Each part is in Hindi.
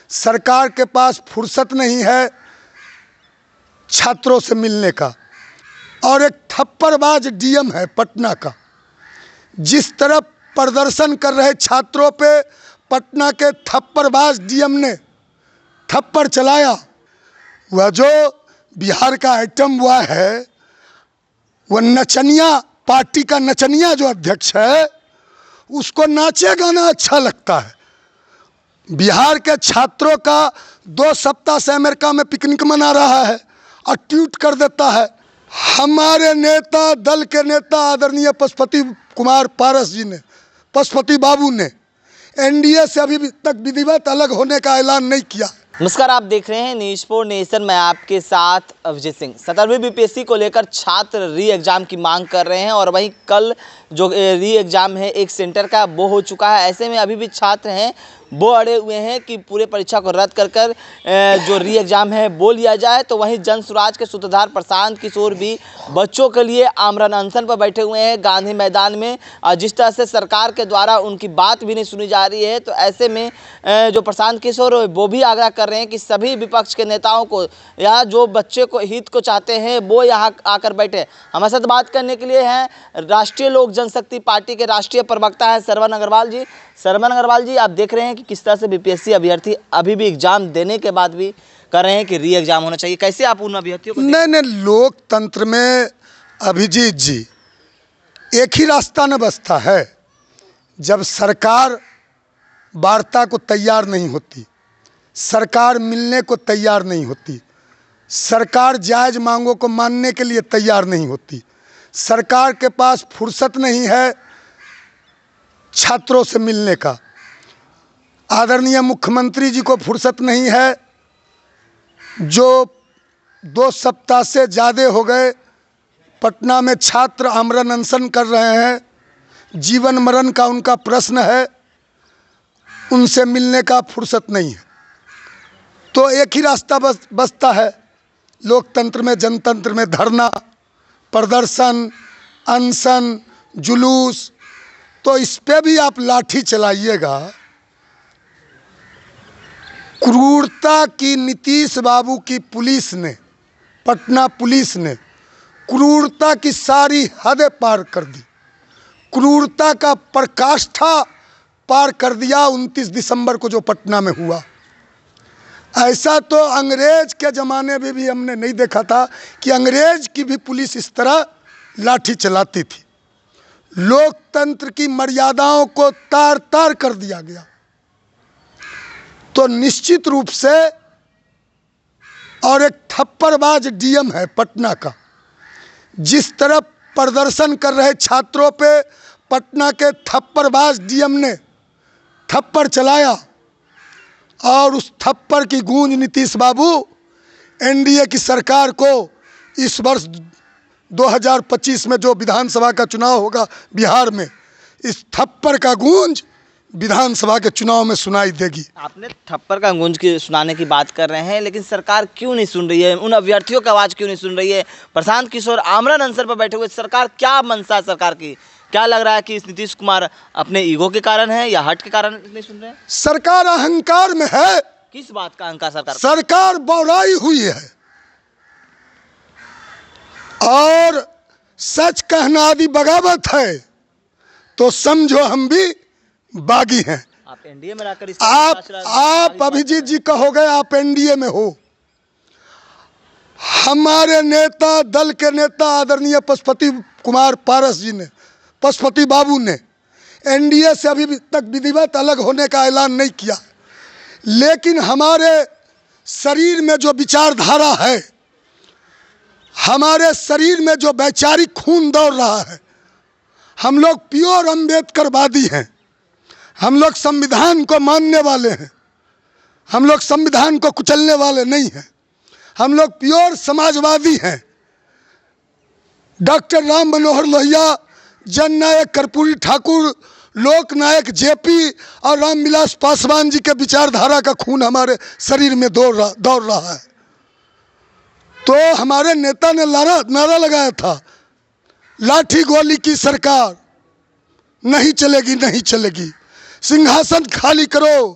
सरकार के पास फुर्सत नहीं है छात्रों से मिलने का। और एक थप्पड़बाज डीएम है पटना का, जिस तरह प्रदर्शन कर रहे छात्रों पे पटना के थप्पड़बाज डीएम ने थप्पड़ चलाया। वह जो बिहार का आइटम हुआ है, वह नचनिया पार्टी का नचनिया जो अध्यक्ष है, उसको नाचे गाना अच्छा लगता है। बिहार के छात्रों का 2 सप्ताह से अमेरिका में पिकनिक मना रहा है और ट्वीट कर देता है। हमारे नेता, दल के नेता आदरणीय पशुपति कुमार पारस जी ने, पशुपति बाबू ने एनडीए से अभी तक विधिवत अलग होने का ऐलान नहीं किया। नमस्कार, आप देख रहे हैं न्यूज़ 4 नेशन। मैं आपके साथ अभिजीत सिंह। 17वीं बीपीएससी को लेकर छात्र री एग्ज़ाम की मांग कर रहे हैं और वहीं कल जो री एग्ज़ाम है एक सेंटर का वो हो चुका है। ऐसे में अभी भी छात्र हैं वो अड़े हुए हैं कि पूरे परीक्षा को रद्द कर जो री एग्ज़ाम है वो लिया जाए। तो वहीं जन स्वराज के सूत्रधार प्रशांत किशोर भी बच्चों के लिए आमरण अनशन पर बैठे हुए हैं गांधी मैदान में। जिस तरह से सरकार के द्वारा उनकी बात भी नहीं सुनी जा रही है, तो ऐसे में जो प्रशांत किशोर वो भी आग्रह कर रहे हैं कि सभी विपक्ष के नेताओं को या जो बच्चे को हित को चाहते हैं वो यहाँ आकर बैठे। हमारे साथ बात करने के लिए हैं राष्ट्रीय लोक जनशक्ति पार्टी के राष्ट्रीय प्रवक्ता है सरवन अग्रवाल जी। सरवन अग्रवाल जी, आप देख रहे हैं कि किस तरह से बीपीएससी अभ्यर्थी अभी भी एग्जाम देने के बाद भी कर रहे हैं कि री एग्जाम होना चाहिए। कैसे आप उन अभ्यर्थियों को नहीं, लोकतंत्र में अभिजीत जी एक ही रास्ता न बचता है। जब सरकार वार्ता को तैयार नहीं होती, सरकार मिलने को तैयार नहीं होती, सरकार जायज मांगों को मानने के लिए तैयार नहीं होती, सरकार के पास फुर्सत नहीं है छात्रों से मिलने का, आदरणीय मुख्यमंत्री जी को फुर्सत नहीं है, जो 2 सप्ताह से ज़्यादा हो गए पटना में छात्र आमरण अनशन कर रहे हैं, जीवन मरण का उनका प्रश्न है, उनसे मिलने का फुर्सत नहीं है। तो एक ही रास्ता बचता है लोकतंत्र में, जनतंत्र में, धरना, प्रदर्शन, अनशन, जुलूस। तो इस पे भी आप लाठी चलाइएगा। क्रूरता की नीतीश बाबू की पुलिस ने, पटना पुलिस ने क्रूरता की सारी हदें पार कर दी, क्रूरता का पराकाष्ठा पार कर दिया 29 दिसंबर को जो पटना में हुआ। ऐसा तो अंग्रेज के ज़माने में भी हमने नहीं देखा था कि अंग्रेज की भी पुलिस इस तरह लाठी चलाती थी। लोकतंत्र की मर्यादाओं को तार तार कर दिया गया। तो निश्चित रूप से, और एक थप्पड़बाज डीएम है पटना का, जिस तरह प्रदर्शन कर रहे छात्रों पे पटना के थप्पड़बाज डीएम ने थप्पड़ चलाया और उस थप्पड़ की गूंज नीतीश बाबू एनडीए की सरकार को इस वर्ष 2025 में जो विधानसभा का चुनाव होगा बिहार में, इस थप्पड़ का गूंज विधानसभा के चुनाव में सुनाई देगी। आपने थप्पड़ का गूंज की सुनाने की बात कर रहे हैं, लेकिन सरकार क्यों नहीं सुन रही है? उन अभ्यर्थियों की आवाज़ क्यों नहीं सुन रही है? प्रशांत किशोर आमरण अनशन पर बैठे हुए, सरकार क्या मनसा है सरकार की? क्या लग रहा है कि इस नीतीश कुमार अपने ईगो के कारण है या हट के कारण नहीं सुन रहे हैं? सरकार अहंकार में है। किस बात का अहंकार? सरकार बौराई हुई है और सच कहना आदि बगावत है, तो समझो हम भी बागी हैं। आप एनडीए में रहकर आप अभिजीत जी कहोगे आप एनडीए में हो। हमारे नेता, दल के नेता आदरणीय पशुपति कुमार पारस जी ने, पशुपति बाबू ने एनडीए से अभी तक विधिवत अलग होने का ऐलान नहीं किया। लेकिन हमारे शरीर में जो विचारधारा है, हमारे शरीर में जो वैचारिक खून दौड़ रहा है, हम लोग प्योर अम्बेडकरवादी हैं, हम लोग संविधान को मानने वाले हैं, हम लोग संविधान को कुचलने वाले नहीं हैं, हम लोग प्योर समाजवादी हैं। डॉक्टर राम मनोहर लोहिया, जननायक कर्पूरी ठाकुर, लोकनायक जेपी और रामविलास पासवान जी के विचारधारा का खून हमारे शरीर में दौड़ रहा है। तो हमारे नेता ने नारा लगाया था, लाठी गोली की सरकार नहीं चलेगी, नहीं चलेगी, सिंहासन खाली करो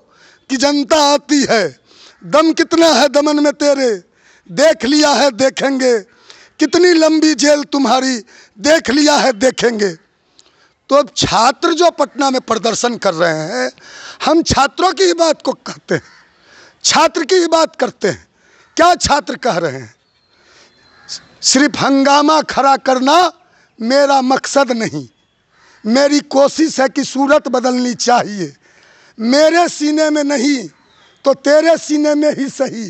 कि जनता आती है, दम कितना है दमन में तेरे, देख लिया है देखेंगे, कितनी लंबी जेल तुम्हारी, देख लिया है देखेंगे। तो अब छात्र जो पटना में प्रदर्शन कर रहे हैं, हम छात्रों की ही बात को कहते हैं, छात्र की ही बात करते हैं। क्या छात्र कह रहे हैं? सिर्फ हंगामा खड़ा करना मेरा मकसद नहीं, मेरी कोशिश है कि सूरत बदलनी चाहिए। मेरे सीने में नहीं तो तेरे सीने में ही सही,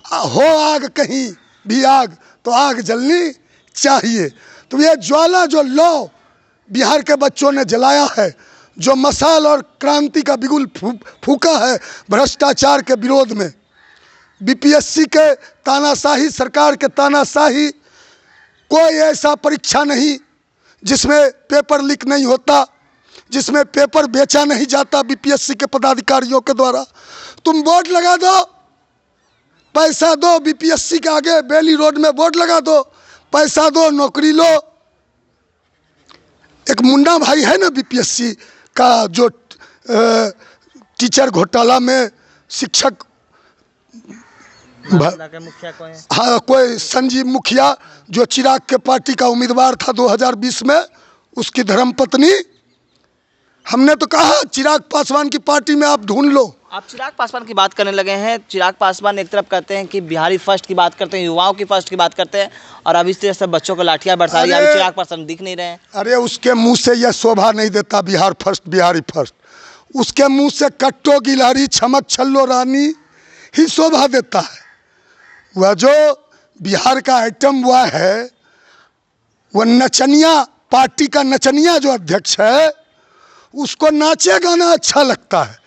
हो आग कहीं भी आग तो आग जलनी चाहिए। तो ये ज्वाला जो लौ बिहार के बच्चों ने जलाया है, जो मशाल और क्रांति का बिगुल फूका है भ्रष्टाचार के विरोध में, बीपीएससी के तानाशाही, सरकार के तानाशाही, कोई ऐसा परीक्षा नहीं जिसमें पेपर लीक नहीं होता, जिसमें पेपर बेचा नहीं जाता बीपीएससी के पदाधिकारियों के द्वारा। तुम बोर्ड लगा दो, पैसा दो, बीपीएससी के आगे बेली रोड में बोर्ड लगा दो, पैसा दो, नौकरी लो। एक मुन्ना भाई है ना बीपीएससी का, जो टीचर घोटाला में शिक्षक, मुखिया कोई है? हाँ, कोई संजीव मुखिया, जो चिराग के पार्टी का उम्मीदवार था 2020 में, उसकी धर्मपत्नी। हमने तो कहा चिराग पासवान की पार्टी में आप ढूंढ लो। आप चिराग पासवान की बात करने लगे हैं। चिराग पासवान एक तरफ कहते हैं कि बिहारी फर्स्ट की बात करते हैं, युवाओं की फर्स्ट की बात करते हैं, और अब इस तरह से बच्चों को लाठियां बरसा रही है। अभी चिराग पासवान दिख नहीं रहे हैं। अरे उसके मुंह से यह शोभा नहीं देता बिहार फर्स्ट, बिहारी फर्स्ट। उसके मुंह से कट्टो गिलहरी छमक छल्लो रानी ही शोभा देता है। वह जो बिहार का आइटम हुआ है, वह नचनिया, पार्टी का नचनिया जो अध्यक्ष है, उसको नाचे गाना अच्छा लगता है।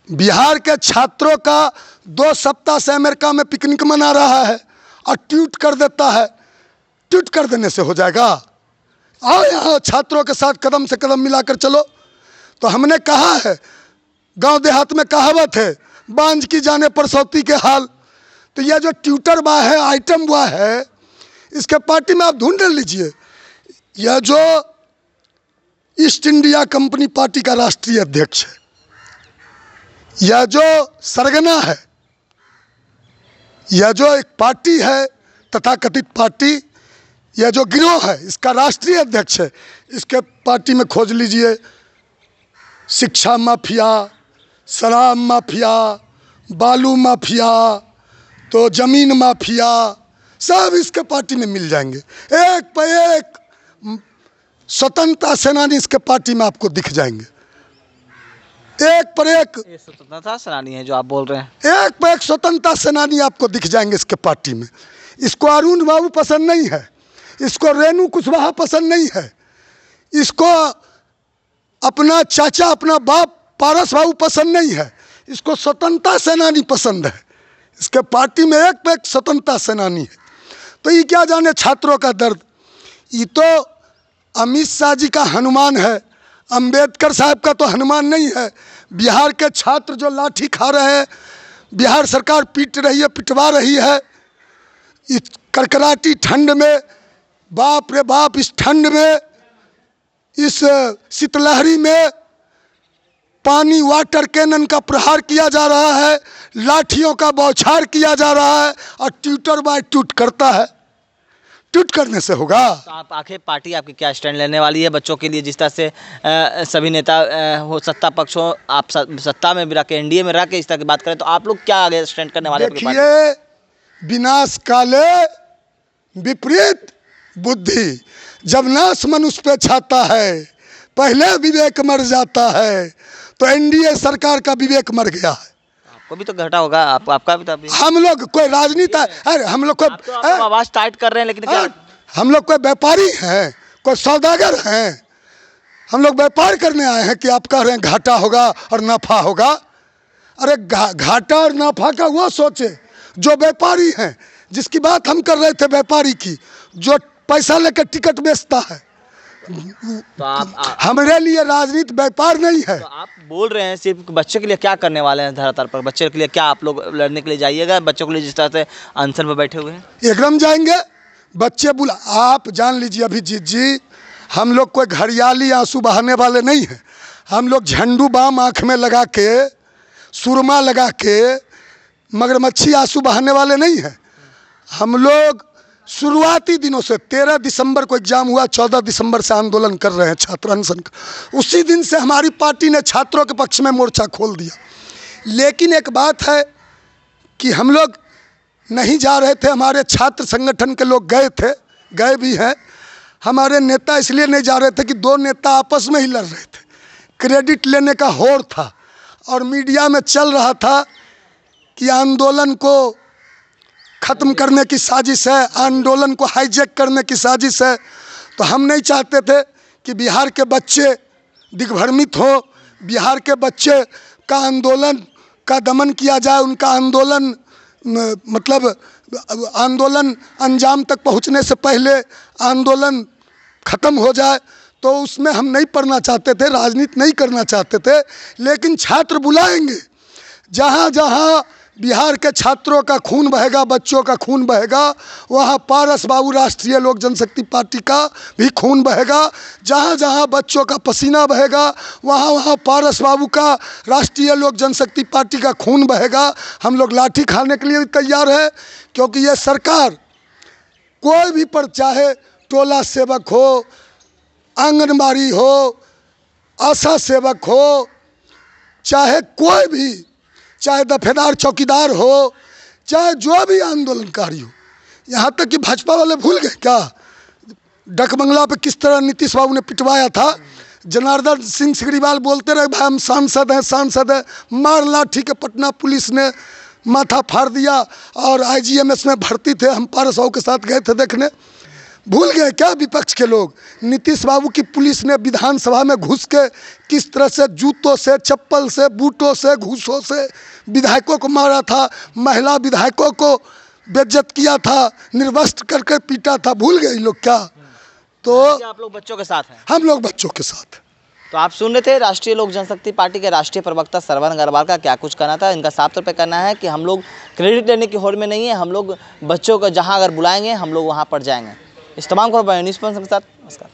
बिहार के छात्रों का 2 सप्ताह से अमेरिका में पिकनिक मना रहा है और ट्वीट कर देता है। ट्वीट कर देने से हो जाएगा? आओ यहाँ छात्रों के साथ कदम से कदम मिलाकर चलो। तो हमने कहा है, गांव देहात में कहावत है, बांझ की जाने परसौती के हाल। तो यह जो ट्विटर बा है, आइटम हुआ है, इसके पार्टी में आप ढूंढ लीजिए। यह जो ईस्ट इंडिया कंपनी पार्टी का राष्ट्रीय अध्यक्ष है, यह जो सरगना है, यह जो एक पार्टी है तथाकथित पार्टी, यह जो गिरोह है, इसका राष्ट्रीय अध्यक्ष है। इसके पार्टी में खोज लीजिए, शिक्षा माफिया, शराब माफिया, बालू माफिया, तो जमीन माफिया, सब इसके पार्टी में मिल जाएंगे। एक पे एक स्वतंत्रता सेनानी इसके पार्टी में आपको दिख जाएंगे, एक पर एक। ये स्वतंत्रता सेनानी है जो आप बोल रहे हैं? एक पर एक स्वतंत्रता सेनानी आपको दिख जाएंगे इसके पार्टी में। इसको अरुण बाबू पसंद नहीं है, इसको रेणु कुशवाहा पसंद नहीं है, इसको अपना चाचा, अपना बाप पारस बाबू पसंद नहीं है, इसको स्वतंत्रता सेनानी पसंद है। इसके पार्टी में एक पे एक स्वतंत्रता सेनानी है। तो ये क्या जाने छात्रों का दर्द। ये तो अमित शाह जी का हनुमान है, अंबेडकर साहब का तो हनुमान नहीं है। बिहार के छात्र जो लाठी खा रहे हैं, बिहार सरकार पीट रही है, पिटवा रही है। इस कड़कड़ाती ठंड में, बाप रे बाप, इस ठंड में, इस शीतलहरी में पानी वाटर कैनन का प्रहार किया जा रहा है, लाठियों का बौछार किया जा रहा है, और ट्विटर बाय ट्वीट करता है। ट्वीट करने से होगा? तो आप आखिर पार्टी आपकी क्या स्टैंड लेने वाली है बच्चों के लिए? जिस तरह से सभी नेता हो, सत्ता पक्ष हो, आप सत्ता में भी रह के, एनडीए में रह के इस तरह की बात करें, तो आप लोग क्या आगे स्टैंड करने वाले हैं? देखिए, विनाश काले विपरीत बुद्धि, जब नाश मनुष्य पे छाता है, पहले विवेक मर जाता है। तो एनडीए सरकार का विवेक मर गया है। आपको भी तो घटा होगा, आपका भी तो अभी। हम लोग कोई राजनीति, अरे हम लोग कोई आवाज टाइट कर रहे हैं, लेकिन क्या हम लोग कोई व्यापारी हैं, कोई सौदागर हैं? हम लोग व्यापार करने आए हैं कि आप कह रहे हैं घाटा होगा और नफा होगा? अरे घाटा और नफा का वो सोचे जो व्यापारी हैं, जिसकी बात हम कर रहे थे, व्यापारी की, जो पैसा लेकर टिकट बेचता है। तो आप हमारे लिए राजनीति व्यापार नहीं है। तो आप बोल रहे हैं सिर्फ बच्चे के लिए क्या करने वाले हैं धरातल पर? बच्चे के लिए क्या आप लोग लड़ने के लिए जाइएगा? बच्चों के लिए जिस तरह से अनशन में बैठे हुए हैं, एकदम जाएंगे। बच्चे बुला, आप जान लीजिए अभिजीत जी, हम लोग कोई घड़ियाली आंसू बहाने वाले नहीं हैं। हम लोग झंडू बाम आँख में लगा के, सुरमा लगा के, मगरमच्छी आंसू बहाने वाले नहीं हैं। हम लोग शुरुआती दिनों से 13 दिसंबर को एग्जाम हुआ, 14 दिसंबर से आंदोलन कर रहे हैं, छात्र अनशन का। उसी दिन से हमारी पार्टी ने छात्रों के पक्ष में मोर्चा खोल दिया। लेकिन एक बात है कि हम लोग नहीं जा रहे थे, हमारे छात्र संगठन के लोग गए थे, गए भी हैं। हमारे नेता इसलिए नहीं जा रहे थे कि दो नेता आपस में ही लड़ रहे थे, क्रेडिट लेने का होड़ था और मीडिया में चल रहा था कि आंदोलन को ख़त्म करने की साजिश है, आंदोलन को हाईजैक करने की साजिश है। तो हम नहीं चाहते थे कि बिहार के बच्चे दिग्भ्रमित हो, बिहार के बच्चे का आंदोलन का दमन किया जाए, उनका आंदोलन मतलब आंदोलन अंजाम तक पहुंचने से पहले आंदोलन ख़त्म हो जाए। तो उसमें हम नहीं पढ़ना चाहते थे, राजनीति नहीं करना चाहते थे। लेकिन छात्र बुलाएंगे, जहाँ जहाँ बिहार के छात्रों का खून बहेगा, बच्चों का खून बहेगा, वहाँ पारस बाबू राष्ट्रीय लोक जनशक्ति पार्टी का भी खून बहेगा। जहाँ जहाँ बच्चों का पसीना बहेगा, वहाँ वहाँ पारस बाबू का राष्ट्रीय लोक जनशक्ति पार्टी का खून बहेगा। हम लोग लाठी खाने के लिए भी तैयार है, क्योंकि ये सरकार कोई भी पर, चाहे टोला सेवक हो, आंगनबाड़ी हो, आशा सेवक हो, चाहे कोई भी, चाहे दफेदार चौकीदार हो, चाहे जो भी आंदोलनकारी हो, यहाँ तक कि भाजपा वाले भूल गए क्या डकबंगला पे किस तरह नीतीश बाबू ने पिटवाया था। जनार्दन सिंह सिग्रीवाल बोलते रहे भाई हम सांसद हैं, सांसद हैं, मार लाठी के पटना पुलिस ने माथा फाड़ दिया और IGMS में भर्ती थे, हम पारस बाबू के साथ गए थे देखने। भूल गए क्या विपक्ष के लोग? नीतीश बाबू की पुलिस ने विधानसभा में घुस के किस तरह से जूतों से, चप्पल से, बूटों से, घूसों से विधायकों को मारा था, महिला विधायकों को बेइज्जत किया था, निर्वस्त्र करके पीटा था। भूल गए लोग क्या? तो आप लोग बच्चों के साथ हैं? हम लोग बच्चों के साथ। तो आप सुन रहे थे राष्ट्रीय लोक जनशक्ति पार्टी के राष्ट्रीय प्रवक्ता श्रवण अग्रवाल का क्या कुछ कहना था। इनका साफ तौर पे कहना है कि हम लोग क्रेडिट लेने की होड़ में नहीं है, हम लोग बच्चों को जहां अगर बुलाएंगे हम लोग वहां पर जाएंगे। इस तमाम को न्यूज़ के साथ नमस्कार।